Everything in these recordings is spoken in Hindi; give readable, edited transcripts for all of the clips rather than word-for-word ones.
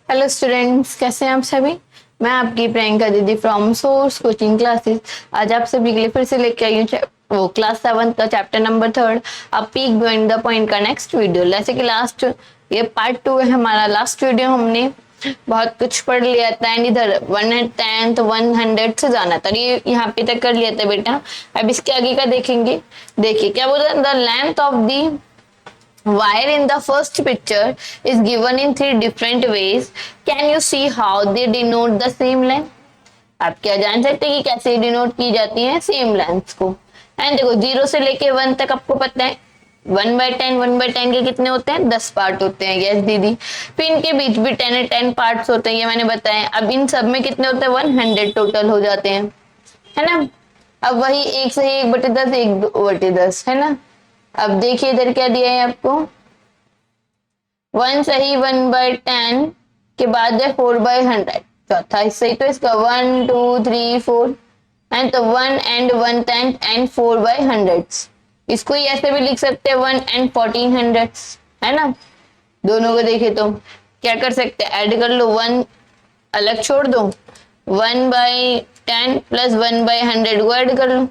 हेलो स्टूडेंट्स, कैसे हैं आप सभी। मैं आपकी प्रियंका दीदी फ्रॉम सोर्स कोचिंग क्लासेस। आज आप सभी के लिए फिर से लेके आई हूँ वो क्लास 7 का chapter number 3 a peak beyond the point का नेक्स्ट वीडियो। जैसे कि लास्ट ये पार्ट 2 है हमारा। लास्ट वीडियो हमने बहुत कुछ पढ़ लिया था एंड इधर 110 100 से जाना था, ये यहाँ पे तक कर लिया था बेटा। अब इसके आगे का देखेंगे। देखिए क्या बोल रहा है, the length of the wire in the first picture is given in three different ways. Can you see how they denote the same length? आप क्या जान सकते हैं कि कैसे डिनोट की जाती है सेम लेंथ को। एंड देखो 0 से लेके 1 तक आपको पता है 1/10 के कितने होते हैं, 10 पार्ट होते हैं। यस दीदी। फिर इनके बीच भी 10 पार्ट्स होते हैं, ये मैंने बताया। अब इन सब में कितने होते हैं, 100 टोटल हो जाते हैं, है ना। अब वही 1 से 1/10 1/10 है ना। अब देखिए इधर क्या दिया है आपको, 1 सही 1/10 के बाद है 4/100, चौथा हिस्सा ही तो इसका 1 2 3 4 एंड तो 1 एंड 1/10 एंड 4/100। इसको ही ऐसे भी लिख सकते हैं 1 एंड 1400, है ना। दोनों को देखे तो क्या कर सकते हैं, ऐड कर लो, 1 अलग छोड़ दो, 1/10 प्लस 1/100 को ऐड कर लो,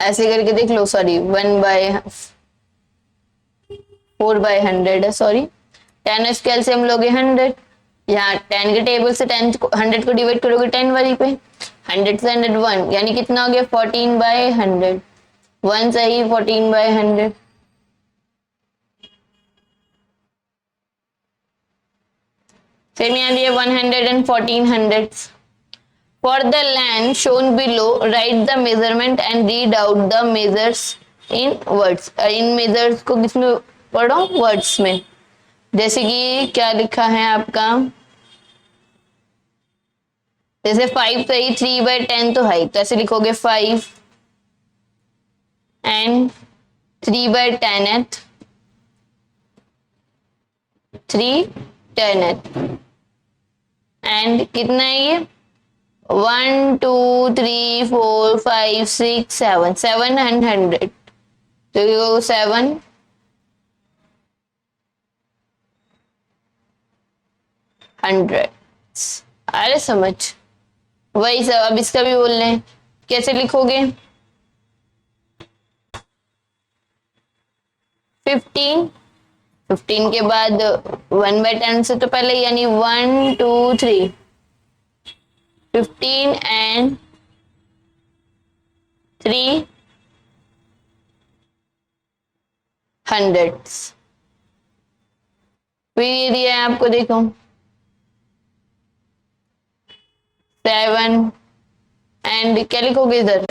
ऐसे करके देख लो। सॉरी 4/100 है, सॉरी 10 स्केल से हम लोगे 100। यहाँ 10 के टेबल से 100 को डिवाइड करोगे 10 वाली पे, 100 से 100 1 यानी कितना हो गया 14/100। 1 सही 14/100। फिर यहाँ दिया 100 and 1400। For the land shown below right the measurement and read out the measures in words. In measures को किसमें पढ़ो, वर्ड्स में। जैसे कि क्या लिखा है आपका, जैसे 5 सही 3/10 तो है, तो ऐसे लिखोगे 5 एंड 3/10 3/10 एंड कितना है ये 1 2 3 4 5 6 7 700, तो 700। अरे समझ वही सब। अब इसका भी बोल रहे हैं, कैसे लिखोगे 15 15 के बाद 1/10 से तो पहले, यानी 1 2 3 15 एंड 300। फिर ये दिया है आपको, देखो 7 एंड क्या लिखोगे इधर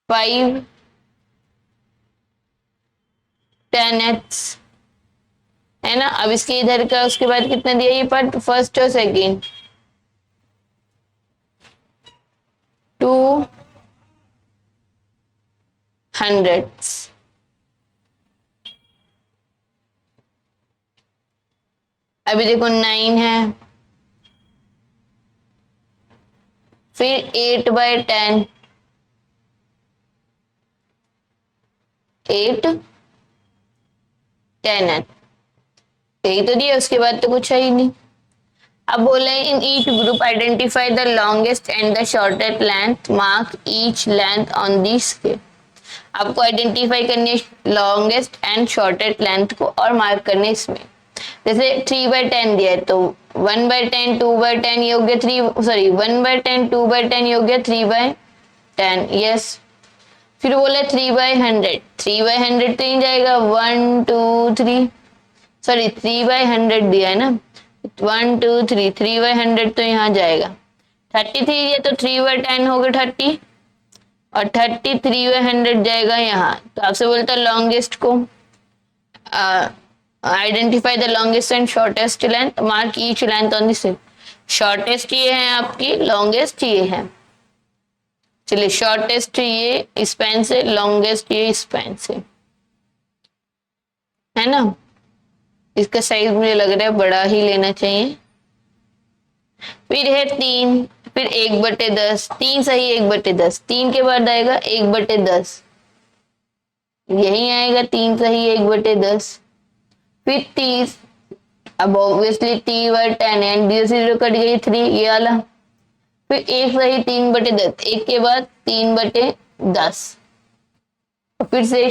5 10 है ना। अब इसके इधर का उसके बाद कितना दिया ये पार्ट, फर्स्ट और सेकेंड 200। अभी देखो 9 है, फिर 8/10 8 10 यही तो दिया, उसके बाद तो कुछ है ही नहीं। अब बोला है in each group identify the longest and the shortest length, mark each length on the scale. आपको आइडेंटिफाई करनी है लॉन्गेस्ट एंड शॉर्टेस्ट लेंथ को और मार्क करने इसमें। जैसे 3/10 दिया है तो 1/10 2/10 ये हो गया 3, सॉरी 1/10 2/10 ये हो गया 3/10। यस। फिर बोला 3/100, 3/100 तो नहीं जाएगा, 1 2 3, सॉरी 3/100 दिया है ना, 1 2 3 3/100 तो यहाँ जाएगा। 33 ये तो 3/10 हो गया 30, और 30 3/100 जाएगा यहाँ। तो आपसे बोलता है लॉन्गेस्ट को identify the longest and shortest length, mark each length on this. Shortest ये है आपकी, लॉन्गेस्ट ये है। चलिए शॉर्टेस्ट ये इस पेन से, लॉन्गेस्ट ये इस पेन से, है ना। इसका साइज मुझे लग रहा है बड़ा ही लेना चाहिए। फिर है 3, फिर 1/10, 3 सही 1/10, 3 के बाद आएगा 1/10, यही आएगा 3 सही 1/10। फिर 30 अब obviously T by 10 and 0 cut गई 3, ये वाला। फिर एक सही 3/10, एक के बाद 3/10। फिर से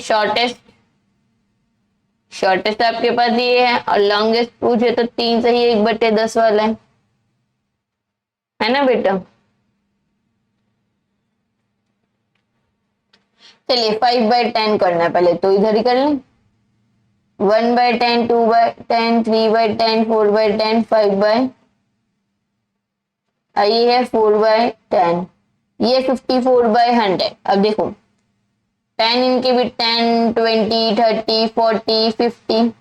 शॉर्टेस्ट आपके पास ये है, और लॉन्गेस्ट पूछे तो 3 सही 1/10 वाला है ना बेटा। चलिए 5/10 करना है पहले, तो इधर ही कर लें। 1/10, 2/10, 3/10, 4/10, 5/, ये है 4/10, ये 54/100। अब देखो 10 इनके भी 10, 20, 30, 40, 50,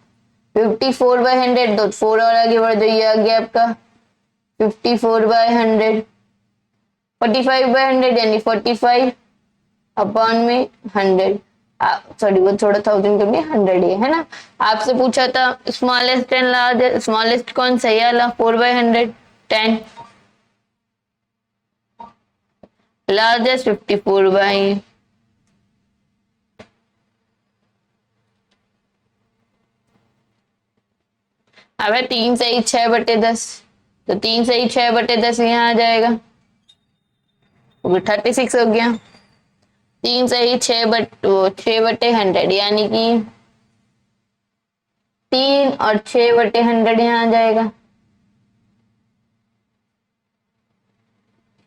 54/100, तो 4 और आगे बढ़ जाइए, आ गया आपका 54/100। 45/100 यानी 45 अपॉन में 100, सॉरी वो थोड़ा 1000 कम 100 ही है ना। आपसे पूछा था स्मॉलेस्ट एंड लार्जेस्ट, स्मॉलेस्ट कौन सा, ये वाला 4/100, 10। लार्जेस्ट 54/, अब है 3 सही 6/10, तो 3 सही 6/10 यहाँ आ जाएगा, 36 हो गया। 3 सही 6/100 यानी कि 3 और 6/100 यहाँ आ जाएगा,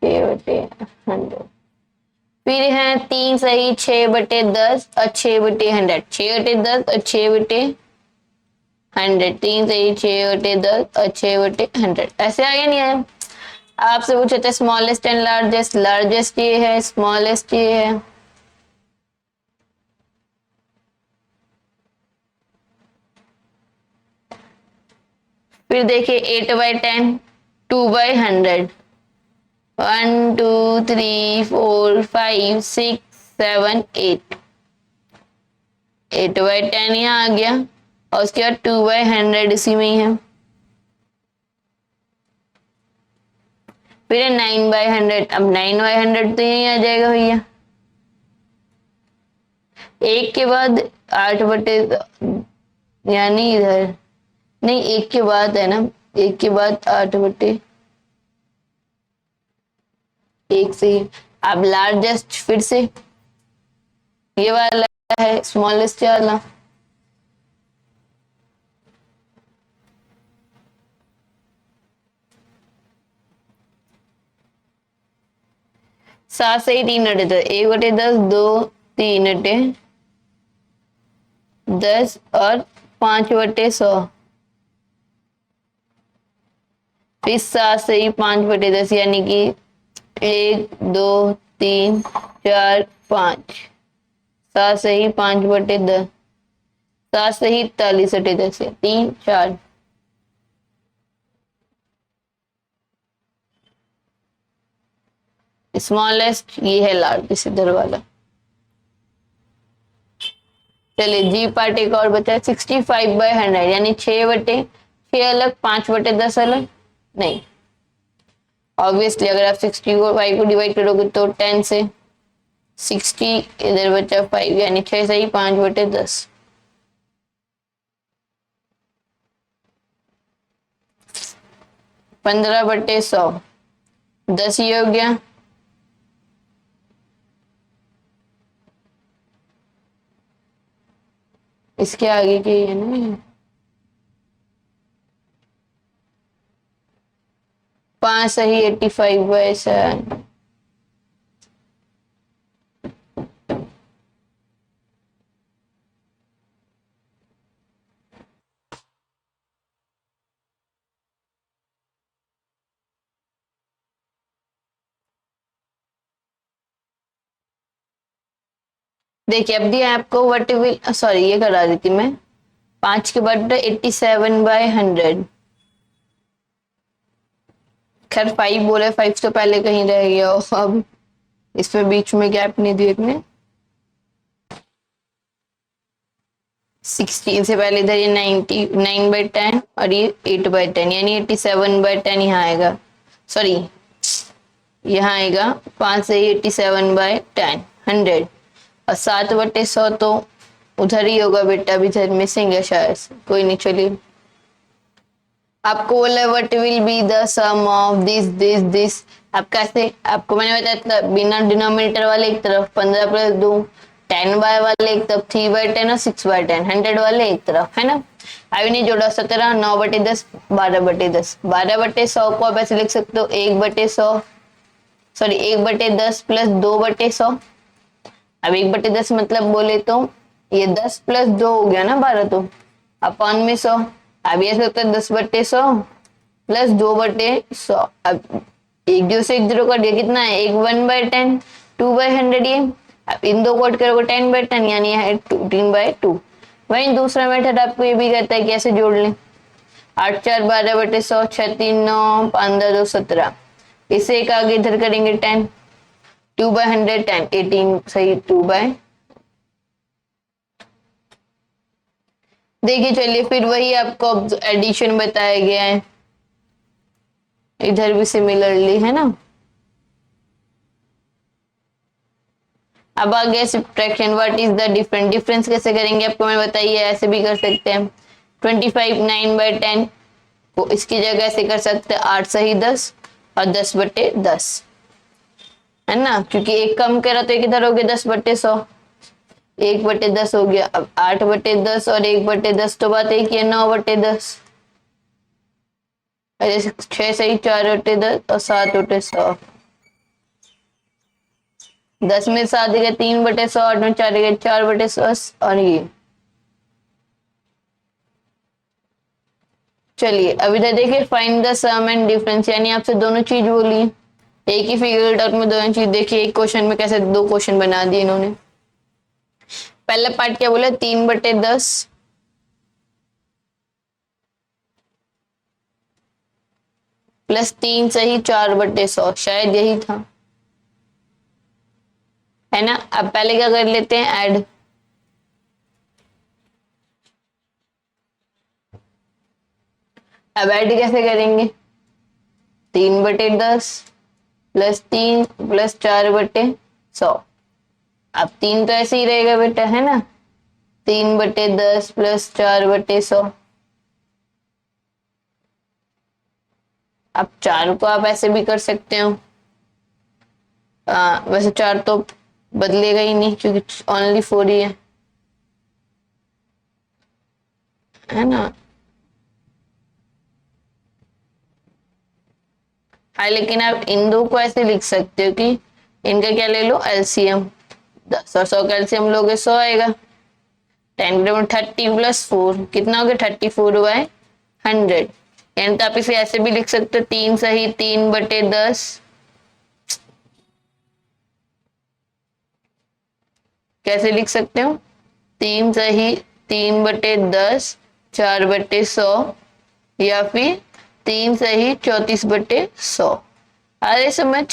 6/100। फिर है 3 सही 6/10 और 6/100, 6/10 और 6/100, 3 सही 6/10 और 6/100, ऐसे आ गया नहीं आया। आपसे पूछे थे स्मॉलेस्ट एंड लार्जेस्ट, लार्जेस्ट ये है, स्मॉलेस्ट ये है। फिर देखिए 8/10, 2/100, 1 2 3 4 5 6 7 8, 8/10 यहाँ आ गया, और उसके बाद 2/100 इसी में ही है। फिर 9/100, अब 9/100 तो यही आ जाएगा भैया, एक के बाद 8/, यानी इधर नहीं, एक के बाद है ना, एक के बाद 8/, एक से ही। अब लार्जेस्ट फिर से ये वाला है, स्मॉलेस्ट वाला, सात से ही 3/10, 1/10, 2, 3/10 और 5/100, फिर 7 से ही 5/10 यानी कि 1 2 3 4 5, 7 से ही 5/10, 7 से ही 41/10, 3 4। स्मॉलेस्ट ये है, लार्जेस्ट इधर वाला। चलिए जी पार्ट एक और बचा है, 65/100 यानी 6/6 अलग, 5/10 अलग नहीं। ऑब्वियसली अगर आप 65 को डिवाइड करोगे तो 10 से 60, इधर बचा 5 यानी 6 सही 5/10। पंद्रह बटे 100, 10 ही हो गया। इसके आगे के है ना, 5 सही 85/7। देखिए अब दिया आपको व्हाट विल, सॉरी ये करा दी थी मैं, 5 के बाद 87/100। खैर 5 बोले, 5 तो पहले कहीं रह गया हो, अब इसमें बीच में गैप नहीं दिए इतने। 16 से पहले इधर ये 99/10 और ये 8/10 यानी 87/10 यहाँ आएगा, सॉरी यहाँ आएगा 5 से 87/10, 100। और 7/100 तो उधर ही होगा बेटा, अभी इधर मिसिंग है शायद, कोई नहीं चलिए। आपको बोला what will be the sum of this. आप कैसे, आपको मैंने बताया था बिना डिनोमिनेटर वाले एक तरफ 15+2, 10 वाले एक तरफ 3/10 और 6/10, 100 वाले एक तरफ, है ना। अभी नहीं जोड़ा 17, 9/10, 12/10। 12/100 को आप ऐसे लिख सकते हो 1/100, सॉरी 1/10 प्लस 2/100। अब 1/10 मतलब बोले तो ये 10 प्लस 2 हो गया ना 12, तो अपॉन में 100। अब ये होता है 10/100 प्लस 2/100। अब एक जीरो से एक जीरो कट गया, कितना है, एक 1/10, 2/100 ये। अब इन दो कोट करोगे 10/10, यानी है 15/2। वहीं दूसरा मेथड आपको ये भी कहता है कि ऐसे जोड़ लें 8 4 12/100, 6 3 9, 5 2 17। इसे एक आगे इधर करेंगे 10, 2/100 10, 18 सही 2/। देखिए चलिए फिर वही आपको एडिशन बताया गया है, इधर भी सिमिलरली, है ना। अब आ गया subtraction. What is the difference, difference कैसे करेंगे आपको मैं बताइए, ऐसे भी कर सकते हैं 25 9/10 को इसकी जगह ऐसे कर सकते हैं 8 सही 10 और 10/10, है ना, क्योंकि एक कम करा तो एक इधर हो गया 10/100, 1/10 हो गया। अब 8/10 और 1/10 तो बात एक ही है 9/10। जैसे 6 सही 4/10 और 7/100, 10 में 7 गया 3/100, 8 में 4 गया 4/100 और ये। चलिए अब इधर देखिए find the sum and difference, यानी आपसे दोनों चीज बोली, एक ही फिगर आउट में दोनों चीज। देखिए एक क्वेश्चन में कैसे दो क्वेश्चन बना दिए इन्होंने। पहला पार्ट क्या बोला, 3/10 प्लस 3 सही 4/100, शायद यही था, है ना। अब पहले क्या कर लेते हैं, ऐड। अब ऐड कैसे करेंगे, 3/10 प्लस 3 प्लस 4/100। अब 3 तो ऐसे ही रहेगा बेटा, है ना, 3/10 प्लस 4/100। अब 4 को आप ऐसे भी कर सकते हो, वैसे 4 तो बदलेगा ही नहीं क्योंकि ओनली 4 ही है ना। हाँ लेकिन आप इन दो को ऐसे लिख सकते हो कि इनका क्या ले लो एलसीएम, 10 और 100 का एलसीएम लोगे 100 आएगा। 10 30 प्लस 4 कितना हो गया 34/100। यानी तो आप इसे ऐसे भी लिख सकते हो 3 सही 3/10, कैसे लिख सकते हो, 3 सही 3/10 4/100, या फिर 3 सही 34/100। अरे समझ,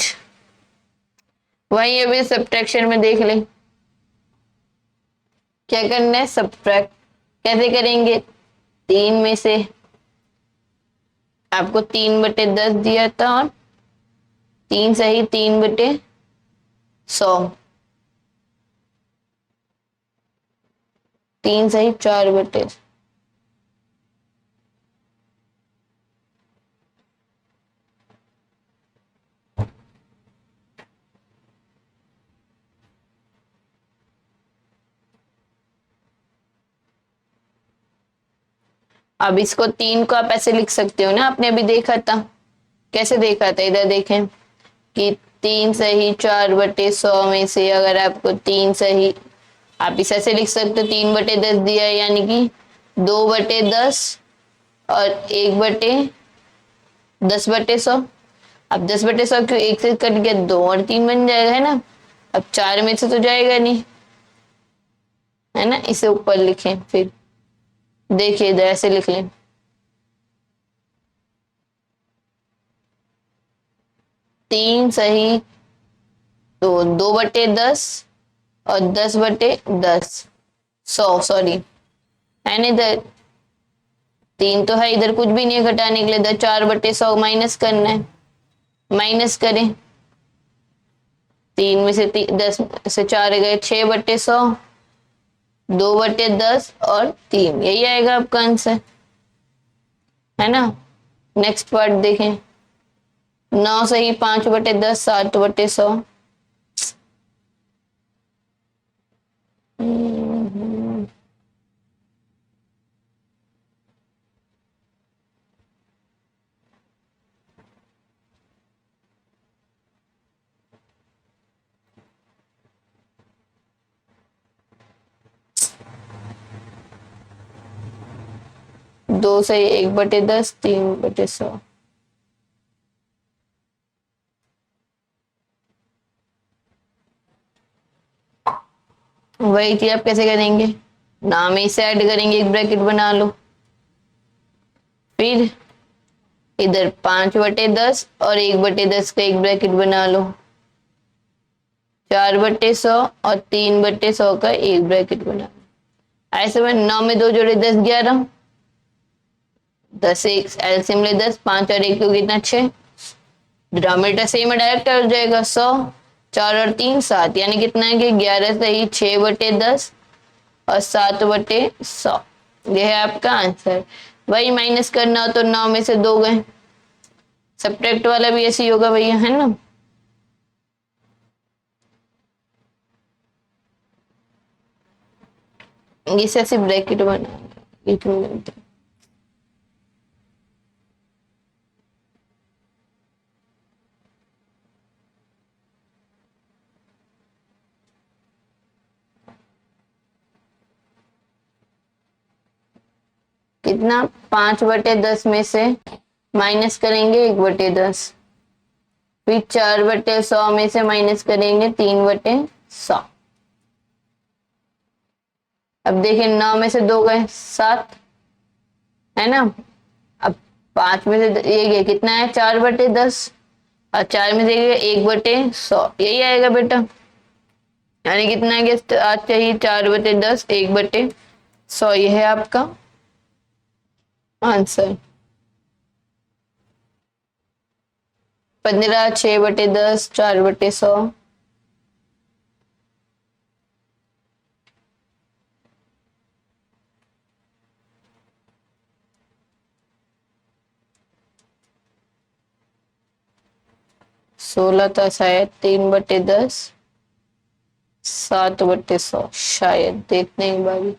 वही अभी सब्ट्रैक्शन में देख ले क्या करना है, सब्ट्रैक्ट कैसे करेंगे। 3 में से आपको 3/10 दिया था और 3 सही 3/100, 3 सही 4/, अब इसको 3 को आप ऐसे लिख सकते हो ना, आपने अभी देखा था, कैसे देखा था, इधर देखें कि 3 सही 4/100 में से अगर आपको 3 सही, आप इसे ऐसे लिख सकते हो 3/10 दिया है, यानी कि 2/10 और 1/10/100। अब 10/100 क्यों, एक से कट गया 2 और 3 बन जाएगा, है ना। अब 4 में से तो जाएगा नहीं, है ना, इसे ऊपर लिखें, फिर देखिए इधर ऐसे लिख लें 3 सही तो 2/10 और 10/10, 100 सॉरी, है ना। इधर 3 तो है, इधर कुछ भी नहीं है घटाने के लिए, इधर 4/100 माइनस करना है, माइनस करें। 3 में से 10 से 4 गए 6/100, 2/10 और 3, यही आएगा आपका आंसर, है ना। नेक्स्ट पार्ट देखें। 9 सही 5/10 7/100। 2 सही 1/10 3/100। वही चीज आप कैसे करेंगे, नाम इसे ऐड करेंगे, एक ब्रैकेट बना लो, फिर इधर 5/10 और 1/10 का एक ब्रैकेट बना लो, 4/100 और 3/100 का एक ब्रैकेट बना लो। ऐसे में 9 में 2 जोड़े 10 11, 10 एक एलसीएम ले 10, 5 और 1 तो कितना 6, डिनोमिनेटर सेम है डायरेक्ट हो जाएगा 100, 4 और 3 7, यानी कितना है कि 11 सही 6/10 और 7/100। यह है आपका आंसर। वही माइनस करना हो तो 9 में से 2 गए, सब्ट्रैक्ट वाला भी ऐसे ही होगा भैया, है ना। इसे ऐसे ब्रैकेट बना कितना 5/10 में से माइनस करेंगे 1/10, फिर 4/100 में से माइनस करेंगे 3/100। अब देखिए 9 में से 2 गए 7, है ना। अब 5 में से ये कितना है 4/10 और 4 में से 1/100, यही आएगा बेटा। यानी कितना है कि आज चाहिए 4/10 1/100, ये है आपका आंसर। 15 6/10 4/100। सोलह था शायद 3/10 7/100, शायद देखने की बारी,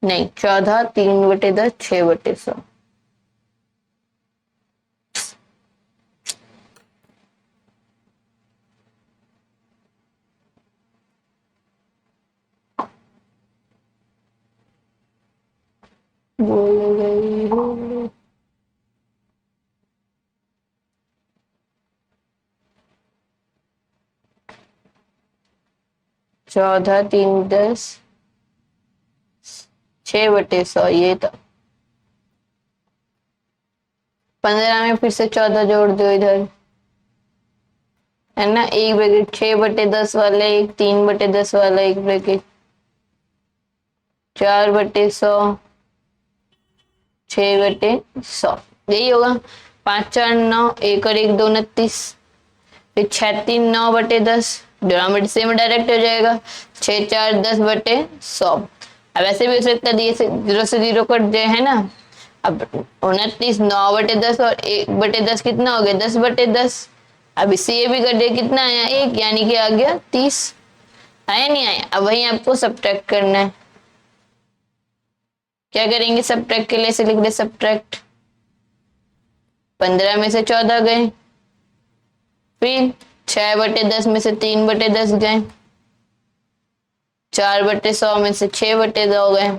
नहीं 14 3/10 6/100। बोल गई हो 14 3/10 6/100, ये तो 15 में फिर से 14 जोड़ दो इधर, है ना। एक ब्रैकेट 6/10 वाला एक, 3/10 वाला एक ब्रैकेट, 4/100 6/100, यही होगा। 5 4 9, 1 और 1 2 29, फिर 6 3 9/10, डिनोमिनेटर सेम डायरेक्ट हो जाएगा, 6 4 10/100। अब ऐसे भी हो सकता है ये 0 से 0 कट जाए, है ना। अब 29 9/10 और 1/10 कितना हो गया 10/10। अब इससे ये भी कट जाए, कितना आया 1, यानी कि आ गया 30, आया नहीं आया। अब वही आपको सब्ट्रैक्ट करना है, क्या करेंगे सब्ट्रैक्ट के लिए, ऐसे लिख दे सब्ट्रैक्ट। 15 में से 14 गए, फिर 6/10 में से 3/10 गए, 4/100 में से 6/100 गए,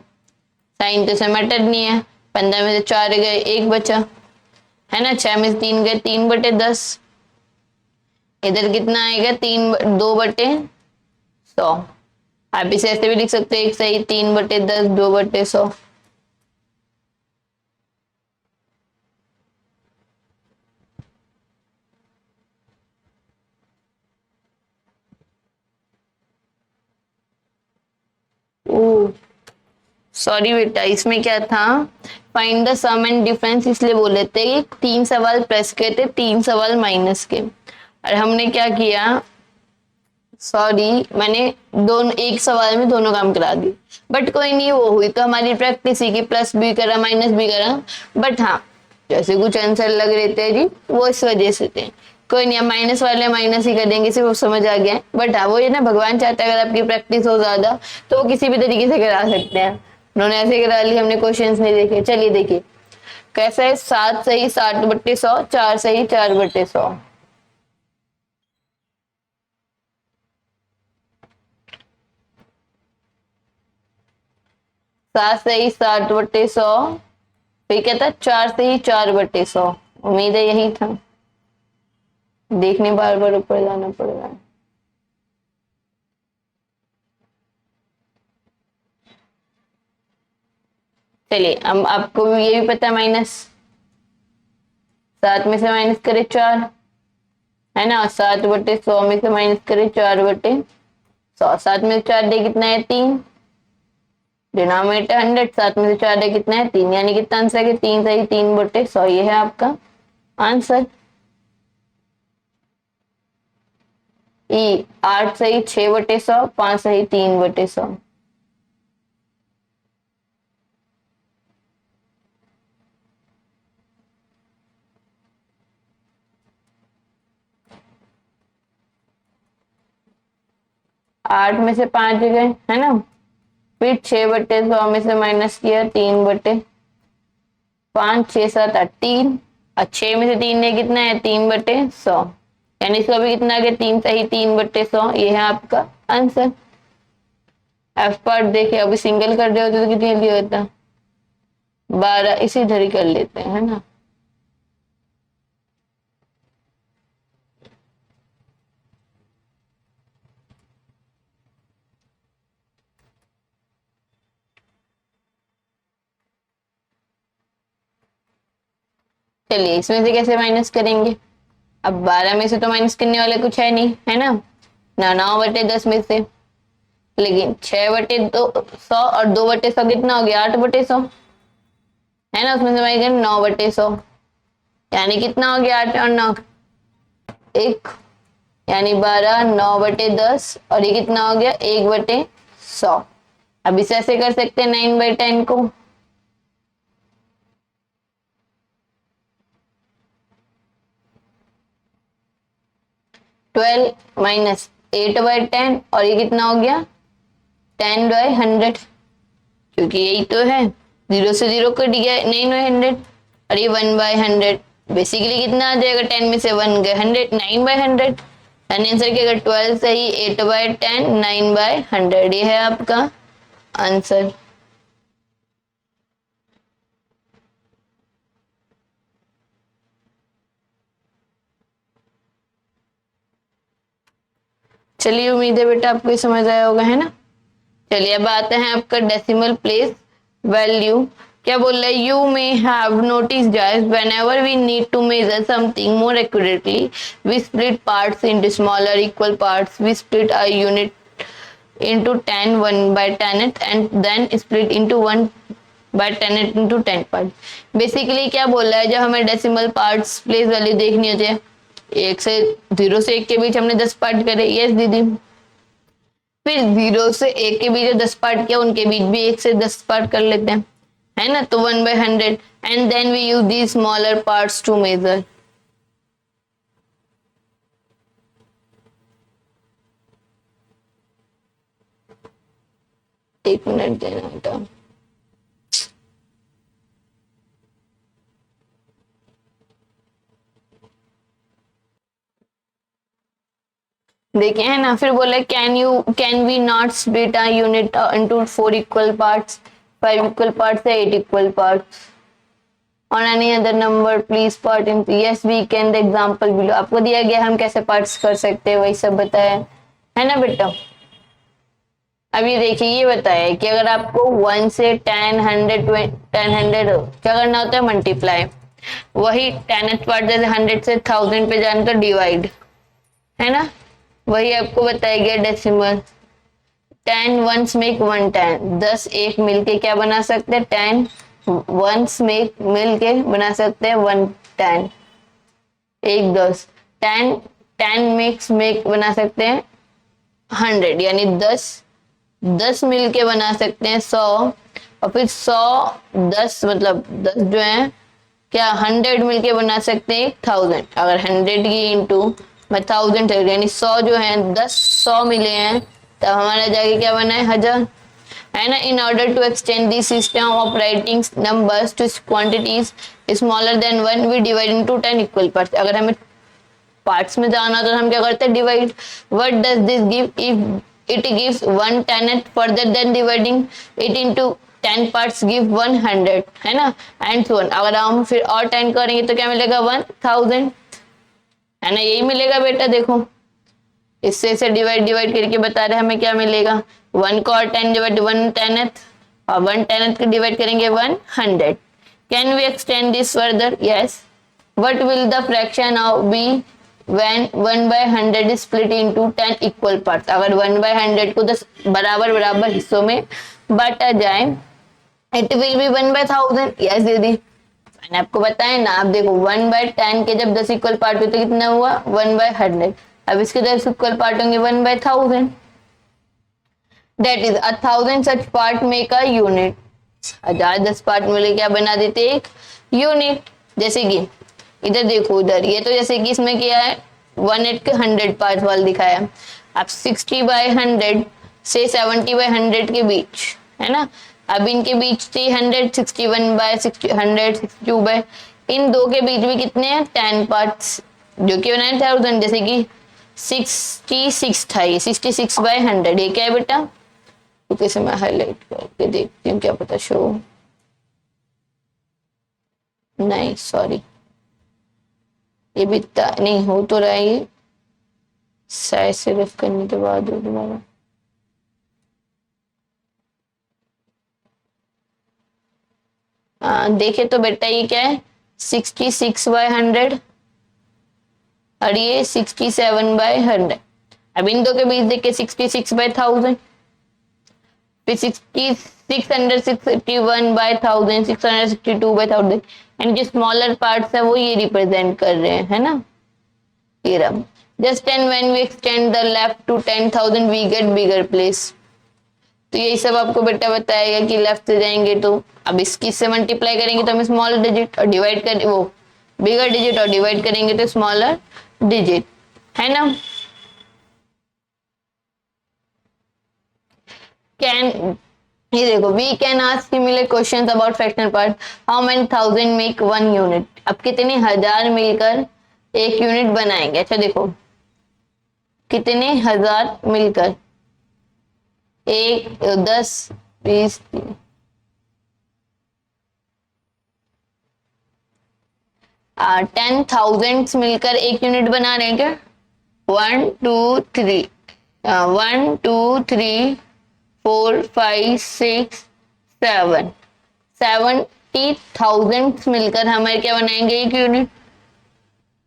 साइन तो से मैटर नहीं है। 15 में से 4 गए 1 बचा, है ना। 6 में से 3 गए 3/10, इधर कितना आएगा 2/100। आप इसे ऐसे भी लिख सकते हो, एक सही 3/10 2/100। सॉरी बेटा, इसमें क्या था, find the sum and difference, इसलिए बोल लेते हैं कि 3 सवाल प्लस के थे 3 सवाल माइनस के, और हमने क्या किया, सॉरी मैंने दोनों एक सवाल में दोनों काम करा दी, बट कोई नहीं, वो हुई तो हमारी प्रैक्टिस ही की, प्लस भी करा माइनस भी करा। बट हाँ जैसे कुछ आंसर लग रहे थे जी, वो इस वजह से थे। कोई नहीं, माइनस वाले माइनस ही कर देंगे, सिर्फ वो समझ आ गया। बट हाँ, वो ये ना, भगवान चाहता है अगर आपकी प्रैक्टिस हो ज्यादा तो वो किसी भी तरीके से करा सकते हैं। उन्होंने ऐसे करा ली, हमने क्वेश्चंस नहीं देखे। चलिए देखिए कैसा है। 7 सही 60/100, 4 सही 4/100। 7 सही 60/100, फिर कहता है 4 सही 4/100। उम्मीद है यही था, देखने बार बार ऊपर जाना पड़ रहा है। चलिए अब आपको ये भी पता है, माइनस 7 में से माइनस करे 4, है ना। 7/100 में से माइनस करे 4/100। 7 में से 4 डे कितना है 3, डिनोमिनेटर 100। 7 में से 4 डे कितना है 3, यानी कितना आंसर है 3 सही 3/100। ये है आपका आंसर। ई 8 सही 6/100, 5 सही 3/100। आठ में से 5 गए, है ना। फिर 6/100 में से माइनस किया 3/5, 6 7 8 3। और 6 में से 3 ने कितना है 3/100, यानी इसका भी कितना आ गया 3 सही 3/100। ये है आपका आंसर। एफ पार्ट देखिए, अभी सिंगल कर रहे होते तो कितनी जल्दी होता। 12 इसी धरी कर लेते हैं, है ना। चलिए इसमें से कैसे माइनस करेंगे। अब 12 में से तो माइनस करने वाले कुछ है नहीं, है ना। ना 9/10 में से, लेकिन 6/200 और 2/100 कितना हो गया 8/100, है ना। उसमें से माइनस 9/100, यानी कितना हो गया 8 और 9 1, यानी 12 9/10, और ये कितना हो गया 1/100। अब इसे ऐसे कर सकते हैं 9/10 को। 12 माइनस 8/10, और ये कितना हो गया 10/100, क्योंकि यही तो है। 0 से 0 कट गया 9/100, और ये 1/100। बेसिकली कितना आ जाएगा, 10 में से 1 गए 100, 9/100। यानी आंसर क्या, 12 सही 8/10, 9/100। ये है आपका आंसर। चलिए उम्मीद है बेटा आपको समझ आया होगा, है ना। चलिए अब आते हैं आपका डेसिमल प्लेस वैल्यू। क्या बोल रहा है, you may have notice that whenever we need to measure something more accurately we split parts into smaller equal parts. We split a unit into 10 1/10 and then split into 1/10 into 10 part. Basically क्या बोल रहा है, जब हमें डेसिमल पार्ट्स प्लेस वैल्यू देखनी होती है, 0 से 1 के बीच हमने 10 पार्ट करे, यस दीदी। फिर 0 से 1 के बीच जो 10 पार्ट किया उनके बीच भी 1 से 10 पार्ट कर लेते हैं, है ना। तो 1/100 and then we use the smaller parts to measure. एक मिनट देना बेटा। देखे, है ना। फिर बोले can we not split a unit into 4 equal parts, 5 equal parts या 8 equal parts on any other number please part in. Yes we can, the example below. आपको दिया गया हम कैसे पार्ट्स कर सकते हैं वही सब बताया, है ना बेटा। अब ये देखिए, ये बताया है कि अगर आपको 1 से 10 100 10 100 क्या करना होता है मल्टीप्लाई, वही 10th पार्ट जैसे 100 से 1000 पे जाने तो डिवाइड, है ना। वही आपको बताया गया डेसिमल। 10 वंस मेक 110, 10 एक मिलके क्या बना सकते हैं 10 वंस मेक मिलके बना सकते हैं 110। एक 10 10 10 मिक्स मेक बना सकते हैं 100, यानी 10 मिलके बना सकते हैं 100। और फिर 100 10 मतलब 10 जो है क्या 100 मिलके बना सकते हैं 1000। अगर 100 की इंटू में 1000 यानी 100 जो है 100 मिले हैं, तब हमारा जाके क्या बना है 1000, है ना। In order to extend the system of writing numbers to quantities smaller than 1 we divide into 10 equal parts. अगर हमें पार्ट्स में जाना तो हम क्या करते हैं divide. What does this give? If it gives 1/10 further then dividing it into 10 parts give 100, है ना, एंड सो ऑन। अगर हम फिर और 10 करेंगे तो क्या मिलेगा 1000, है ना, यही मिलेगा बेटा। देखो इससे से डिवाइड करके बता रहे हमें क्या मिलेगा। 1 को और 10 डिवाइड 1/10 और 1/10 को डिवाइड करेंगे 100। Can we extend this further? Yes. What will the fraction of be when 1/100 is split into 10 equal parts? अगर 1/100 को 10 बराबर बराबर हिस्सों में बांटा जाए, it will be 1/1000। यस दीदी, मैंने आपको बताया ना। आप देखो 1/10 के जब 10 इक्वल पार्ट हुए तो कितना हुआ 1/100। अब इसके 10 इक्वल पार्ट होंगे 1/1000। That is 1000 such part make a unit। 1000 part मिले क्या बना देते एक यूनिट। जैसे कि इधर देखो, उधर ये तो जैसे कि इसमें क्या है 1/8 के 100 पार्ट वाला दिखाया। अब 60/100 से 70/100 के बीच, है ना। अब इनके बीच थी 100, 61/100, 62 इन दो के बीच में कितने हैं 10 पार्ट्स, जो कि बनाए 1000। जैसे कि 66 था, ये 66/100। ये क्या है बेटा? तो इसे मैं हाईलाइट करके देखती हूँ, क्या पता शो नहीं, सॉरी ये भी नहीं हो तो रहा है। ये साइज से रफ करने के बाद हो दोबारा। देखे तो बेटा ये क्या है 66/100 और ये 67/100। अब इन दो के बीच देखे 66/1000, फिर 661/1000, 662/1000 एंड जो स्मॉलर पार्ट्स है वो ये रिप्रेजेंट कर रहे हैं, है ना। ये रहा just and when we extend the left to 10,000 we get bigger place. तो यही सब आपको बेटा बताएगा कि लेफ्ट से जाएंगे तो अब इसकी से मल्टीप्लाई करेंगे तो हम स्मॉल डिजिट और डिवाइड कर वो बिगर डिजिट और डिवाइड करेंगे तो स्मॉलर डिजिट, है ना। कैन ये देखो we can ask similar questions about fractional part. How many 1000 make 1 unit? अब कितने 1000 मिलकर एक यूनिट बनाएंगे। अच्छा देखो कितने 1000 मिलकर 1 10 20 10,000 मिलकर एक यूनिट बना रहे हैं क्या? 1 2 3 1 2 3 4 5 6 7 70,000 मिलकर हमारे क्या बनाएंगे एक यूनिट।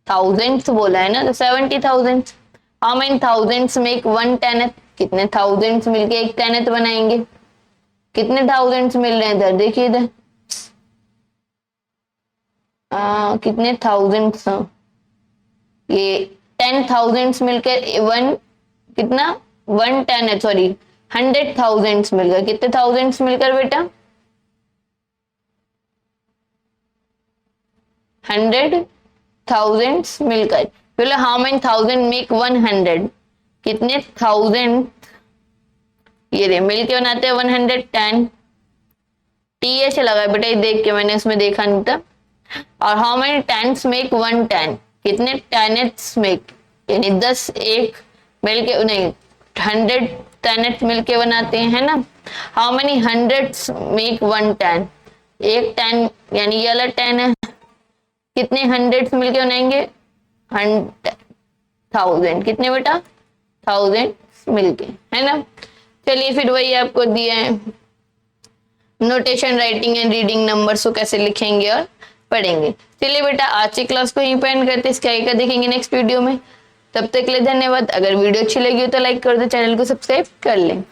थाउजेंड्स बोला है ना तो 70,000। How many thousands make 1/10? कितने थाउजेंड्स मिलके एक 10th बनाएंगे। कितने थाउजेंड्स मिल रहे हैं इधर देखिए इधर कितने थाउजेंड्स, ये 10,000 मिलकर 1 कितना 1/10 सॉरी 100,000 मिलकर कितने थाउजेंड्स मिलकर बेटा 100,000 मिलकर। बोले हाउ मेनी 1000 मेक 100? कितने 1000 ये रे मिलके बनाते हैं 110। टीएच लगा बेटा, ये देख के मैंने उसमें देखा नहीं था। और हाउ मेनी 10s मेक 110? कितने 10ths मेक यानी 10 एक मिलके नहीं 100 10th मिलके बनाते हैं, है ना। How many 100s make 110? एक 10 यानी ये वाला 10 है। कितने 100s मिलके बनाएंगे 1000। कितने बेटा 1000 मिलके, है ना। चलिए फिर वही आपको दिया है notation writing and reading numbers को कैसे लिखेंगे और पढ़ेंगे। चलिए बेटा आज की क्लास को यहीं पे एंड करते हैं, इसके आगे का देखेंगे नेक्स्ट वीडियो में। तब तक के लिए धन्यवाद। अगर वीडियो अच्छी लगी हो तो लाइक कर दो, चैनल को सब्सक्राइब कर लें।